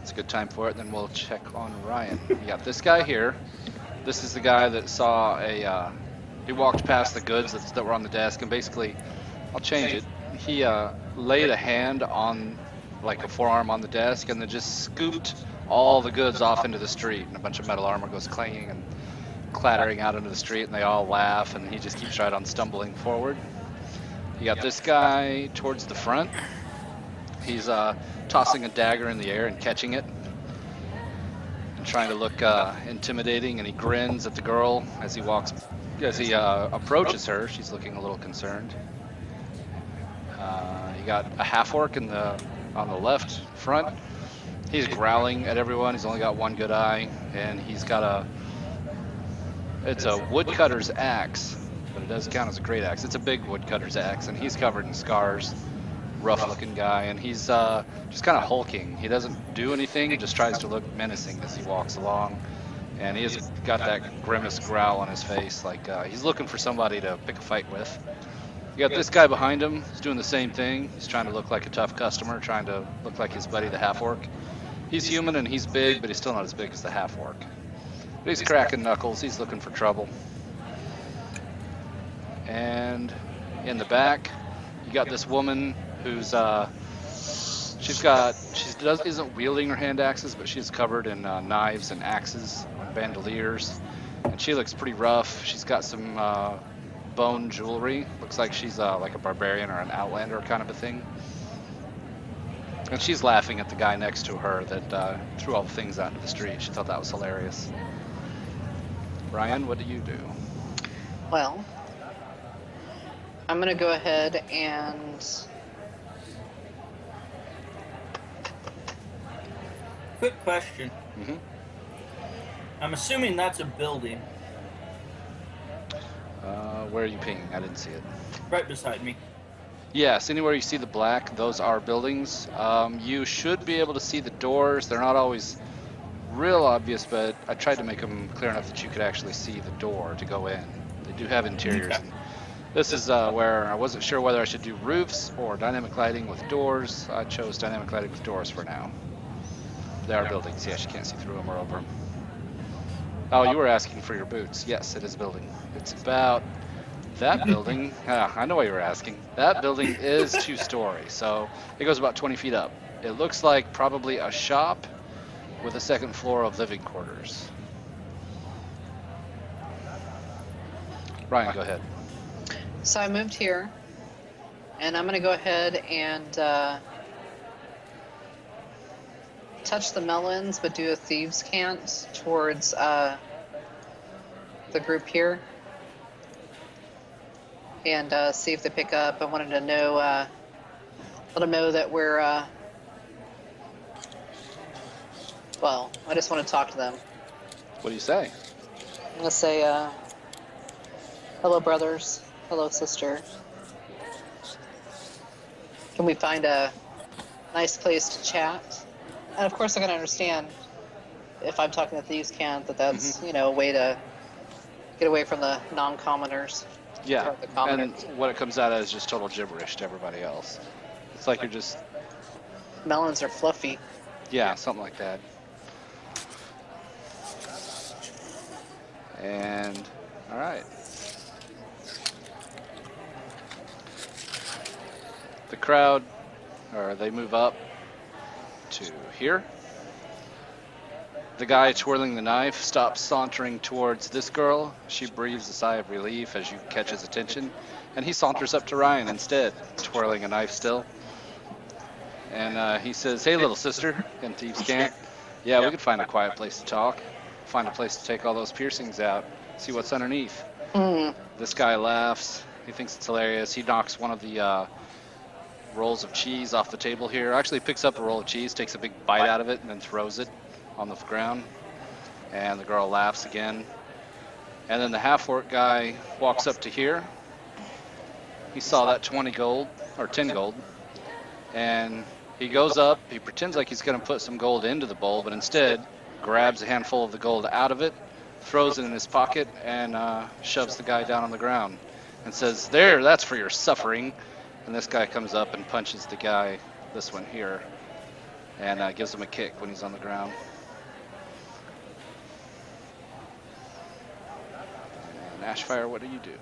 It's a good time for it. Then we'll check on Ryan. You got this guy here. This is the guy that saw he walked past the goods that were on the desk, and basically, I'll change it. He laid a hand on, like a forearm on the desk, and then just scooped all the goods off into the street, and a bunch of metal armor goes clanging and clattering out into the street, and they all laugh, and he just keeps right on stumbling forward. You got this guy towards the front. He's tossing a dagger in the air and catching it, and trying to look intimidating, and he grins at the girl as he approaches her. She's looking a little concerned. You got a half-orc on the left front. He's growling at everyone. He's only got one good eye, and he's got it's a woodcutter's axe, but it does count as a great axe. It's a big woodcutter's axe, and he's covered in scars. Rough-looking guy, and he's just kind of hulking. He doesn't do anything. He just tries to look menacing as he walks along, and he has got that grimace growl on his face, like he's looking for somebody to pick a fight with. You got this guy behind him. He's doing the same thing. He's trying to look like a tough customer, trying to look like his buddy, the half-orc. He's human and he's big, but he's still not as big as the half-orc. But he's cracking knuckles. He's looking for trouble. And in the back, you got this woman who's isn't wielding her hand axes, but she's covered in knives and axes and bandoliers, and she looks pretty rough. She's got some bone jewelry. Looks like she's like a barbarian or an outlander kind of a thing. And she's laughing at the guy next to her that threw all the things out into the street. She thought that was hilarious. Ryan, what do you do? Well, I'm gonna go ahead and quick question. Mm-hmm. I'm assuming that's a building Where are you pinging? I didn't see it. right beside me. Yes, anywhere you see the black, those are buildings. You should be able to see the doors. They're not always real obvious, but I tried to make them clear enough that you could actually see the door to go in. They do have interiors. Okay. This is where I wasn't sure whether I should do roofs or dynamic lighting with doors. I chose dynamic lighting with doors for now. They are buildings. Yes, you can't see through them or over them. Oh, you were asking for your boots. Yes, it is a building. It's about that building. I know what you were asking. That building is 2-story, so it goes about 20 feet up. It looks like probably a shop with a second floor of living quarters. Ryan, go ahead. so I moved here, and I'm gonna go ahead and touch the melons, but do a thieves' cant towards the group here, and see if they pick up. I wanted to know, let them know that we're. Well, I just want to talk to them. What do you say? I'm gonna say, hello, brothers. Hello, sister. Can we find a nice place to chat? And of course, I can understand if I'm talking to thieves' cant that's a way to get away from the non-commoners. Yeah, Or the commoners. and what it comes out as is just total gibberish to everybody else. It's like you're just, Melons are fluffy. yeah, something like that. And, all right. The crowd, or they move up to here. The guy twirling the knife stops sauntering towards this girl. She breathes a sigh of relief as you catch his attention, and he saunters up to Ryan instead, twirling a knife still. And he says, "Hey, little sister," in thieves' cant. "Yeah, we could find a quiet place to talk. Find a place to take all those piercings out. See what's underneath." This guy laughs. He thinks it's hilarious. He knocks one of the rolls of cheese off the table here. Actually picks up a roll of cheese, takes a big bite out of it, and then throws it on the ground. And the girl laughs again. And then the half-orc guy walks up to here. He saw that 20 gold, or 10 gold. And he goes up, he pretends like he's going to put some gold into the bowl, but instead grabs a handful of the gold out of it, throws it in his pocket, and shoves the guy down on the ground and says, "There, that's for your suffering." And this guy comes up and punches the guy, this one here, and gives him a kick when he's on the ground. And Ashfire, what do you do?